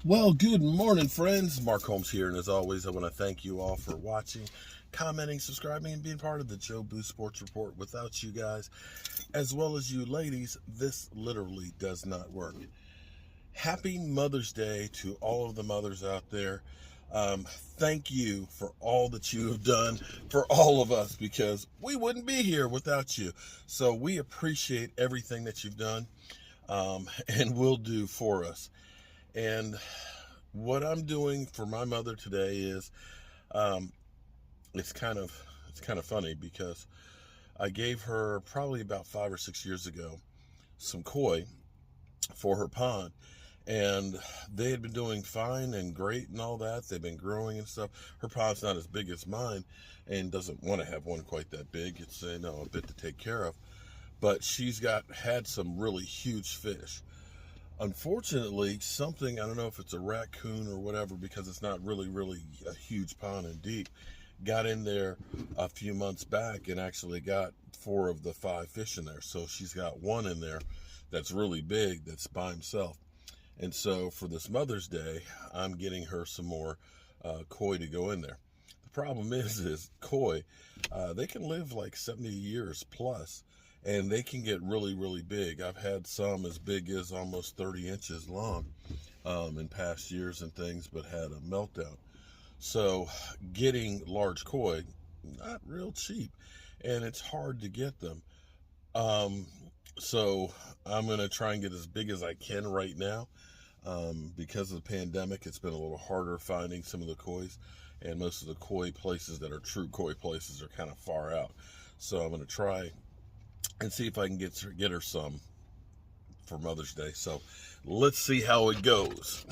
Well, good morning, friends. Mark Holmes here, and as always, I want to thank you all for watching, commenting, subscribing, and being part of the Joe Boo Sports Report. Without you guys, as well as you ladies, this literally does not work. Happy Mother's Day to all of the mothers out there. Thank you for all that you have done for all of us, because we wouldn't be here without you. So we appreciate everything that you've done and will do for us. And what I'm doing for my mother today is, it's kind of funny because I gave her probably about 5 or 6 years ago some koi for her pond, and they had been doing fine and great and all that. They've been growing and stuff. Her pond's not as big as mine and doesn't want to have one quite that big. It's a bit to take care of, but she's had some really huge fish. Unfortunately, something, I don't know if it's a raccoon or whatever, because it's not really a huge pond and deep, got in there a few months back and actually got 4 of the 5 fish in there. So she's got one in there that's really big, that's by himself. And so for this Mother's Day, I'm getting her some more koi to go in there. The problem is koi, they can live like 70 years plus. And they can get really big. I've had some as big as almost 30 inches long in past years and things, but had a meltdown. So getting large koi, not real cheap, and it's hard to get them. So I'm going to try and get as big as I can right now. Because of the pandemic, it's been a little harder finding some of the kois, and most of the koi places that are true koi places are kind of far out. So I'm going to try and see if I can get her some for Mother's Day. So let's see how it goes.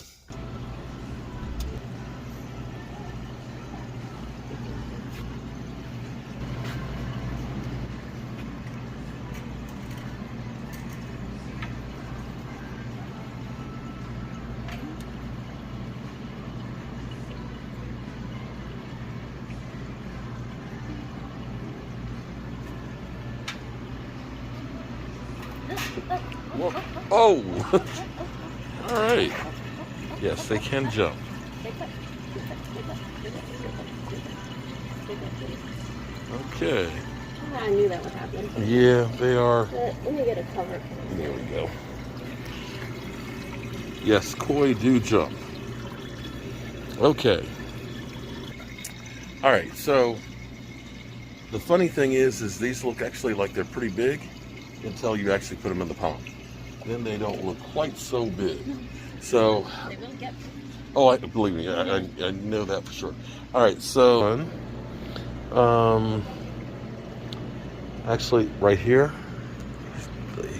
Whoa. Oh! All right. Yes, they can jump. Okay. I knew that would happen. Yeah, they are. Let me get a cover. There we go. Yes, koi do jump. Okay. All right, so the funny thing is these look actually like they're pretty big until you actually put them in the pond. Then they don't look quite so big. So, They will get. oh, believe me, I know that for sure. All right, so actually right here,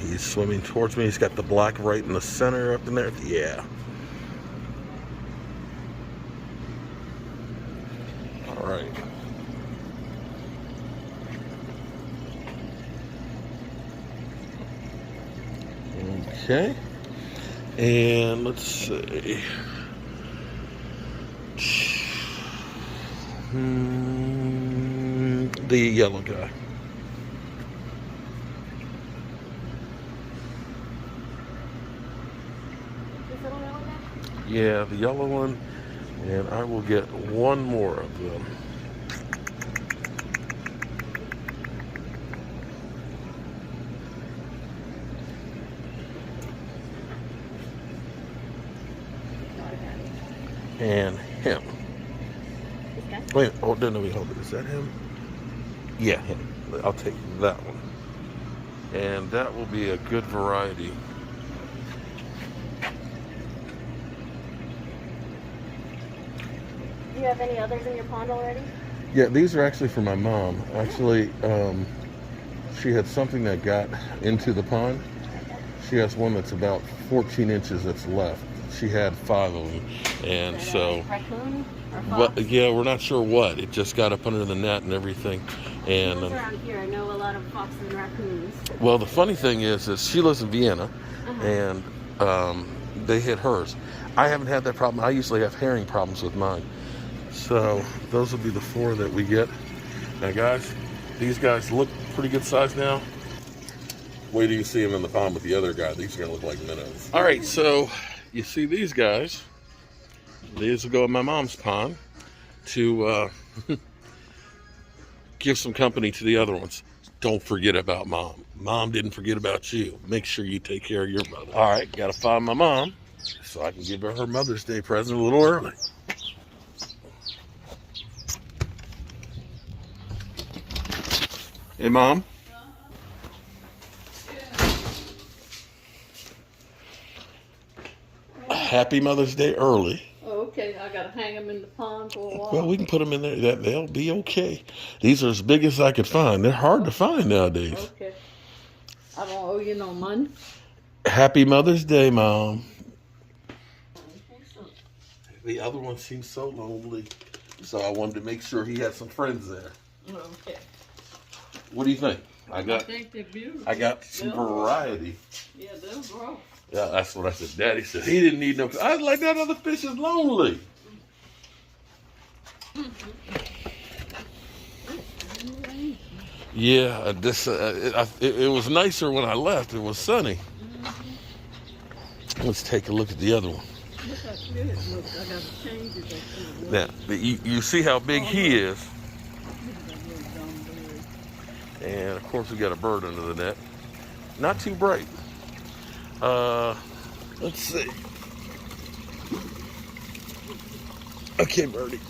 he's swimming towards me. He's got the black right in the center up in there. Yeah. All right. Okay. And let's see. The yellow guy. This little yellow guy? Yeah, the yellow one. And I will get one more of them. And him. This guy? Wait, oh, no, wait, hold it. Is that him? Yeah, him. I'll take that one. And that will be a good variety. Do you have any others in your pond already? Yeah, these are actually for my mom. Actually, she had something that got into the pond. She has one that's about 14 inches that's left. She had 5 of them. And Is that so, a raccoon or well, fox? yeah, we're not sure what. It just got up under the net and everything. And Who's around here? I know a lot of foxes and raccoons. well, the funny thing is she lives in Vienna, Uh-huh. and they hit hers. I haven't had that problem. I usually have herring problems with mine. So those will be the 4 that we get. Now, guys, these guys look pretty good size now. Wait till you see them in the pond with the other guy. These are going to look like minnows. All right, so you see these guys. These will go in my mom's pond to give some company to the other ones. Don't forget about mom. Mom didn't forget about you. Make sure you take care of your mother. All right, gotta find my mom so I can give her Mother's Day present a little early. Hey, Mom. Happy Mother's Day early. Okay, I gotta hang them in the pond for a while. Well, we can put them in there. They'll be okay. These are as big as I could find. They're hard to find nowadays. Okay. I don't owe you no money. Happy Mother's Day, Mom. The other one seems so lonely, so I wanted to make sure he had some friends there. Okay. What do you think? I think they're beautiful. I got some variety. Yeah, they'll grow. Yeah, that's what I said. Daddy said he didn't need no. I was like, that other fish is lonely. Yeah, it was nicer when I left. It was sunny. Let's take a look at the other one. Look how clear it looks. I gotta change it. Now, you see how big he is. And of course we got a bird under the net. Not too bright. Let's see. Okay, birdie.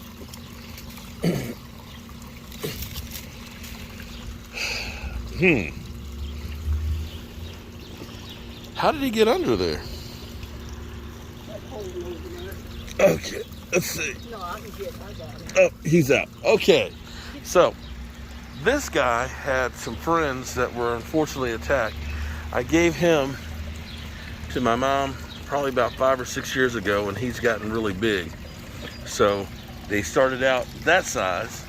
How did he get under there? Okay, let's see. No, I got it. Oh, he's out. Okay, so this guy had some friends that were unfortunately attacked. I gave him to my mom probably about 5 or 6 years ago, and he's gotten really big. So they started out that size,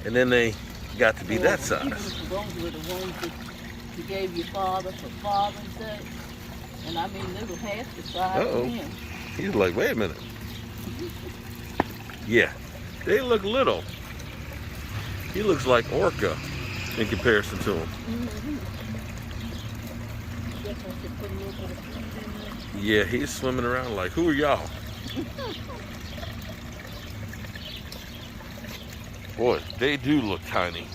and then they got to be that size. Those were the ones that you gave your father for Father's Day. And I mean, they were half the size of him. He's like, wait a minute. Yeah, they look little. He looks like Orca in comparison to him. Yeah, he's swimming around like, who are y'all? Boy, they do look tiny.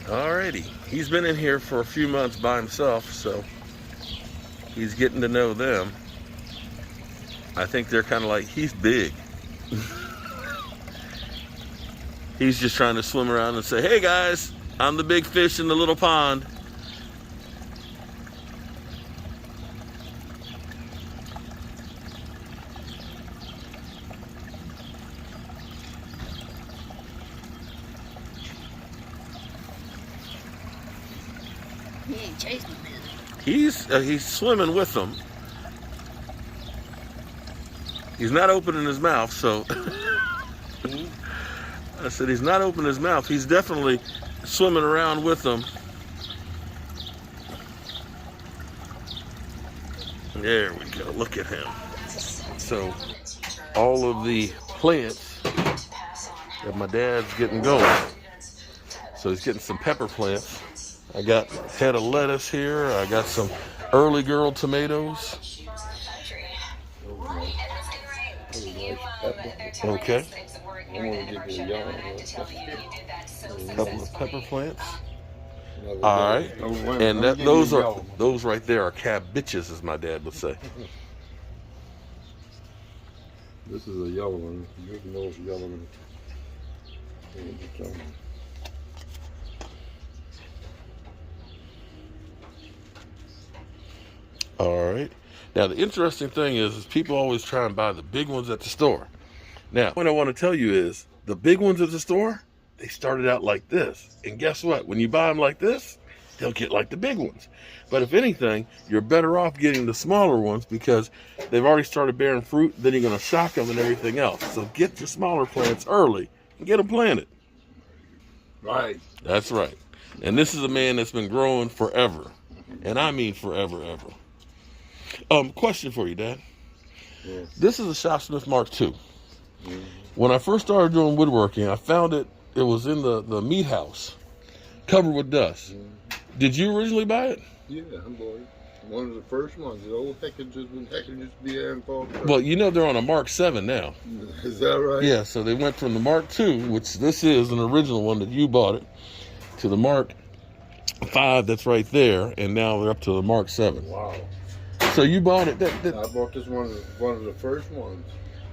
Alrighty, he's been in here for a few months by himself, so he's getting to know them. I think they're kind of like, he's big. He's just trying to swim around and say, hey guys, I'm the big fish in the little pond. He ain't chasing them, is he? He's swimming with them. He's not opening his mouth, so I said he's not opening his mouth. He's definitely swimming around with them. There we go. Look at him. So all of the plants that my dad's getting going. So he's getting some pepper plants. I got a head of lettuce here. I got some early girl tomatoes. Okay. A couple of pepper plants. All right. And those right there are cabbages, as my dad would say. This is a yellow one. You can know it's yellow one. All right. Now, the interesting thing is people always try and buy the big ones at the store. Now, what I want to tell you is the big ones at the store, they started out like this. And guess what? When you buy them like this, they'll get like the big ones. But if anything, you're better off getting the smaller ones because they've already started bearing fruit. Then you're going to shock them and everything else. So get your smaller plants early and get them planted. Right. That's right. And this is a man that's been growing forever. And I mean forever, ever. Question for you, Dad. Yeah. This is a Shopsmith Mark II. Mhm. When I first started doing woodworking, I found it was in the meat house, covered with dust. Did you originally buy it? Yeah, I bought it. One of the first ones. The old packages when packages be there and fall apart. Well, you know they're on a Mark 7 now. Is that right? Yeah, so they went from the Mark II, which this is an original one that you bought it, to the Mark 5 that's right there, and now they're up to the Mark 7. Wow. So you bought it. I bought this one of the first ones.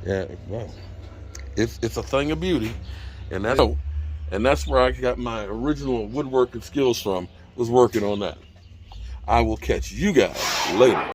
Yeah, well, it's a thing of beauty, and that's where I got my original woodworking skills from. Was working on that. I will catch you guys later.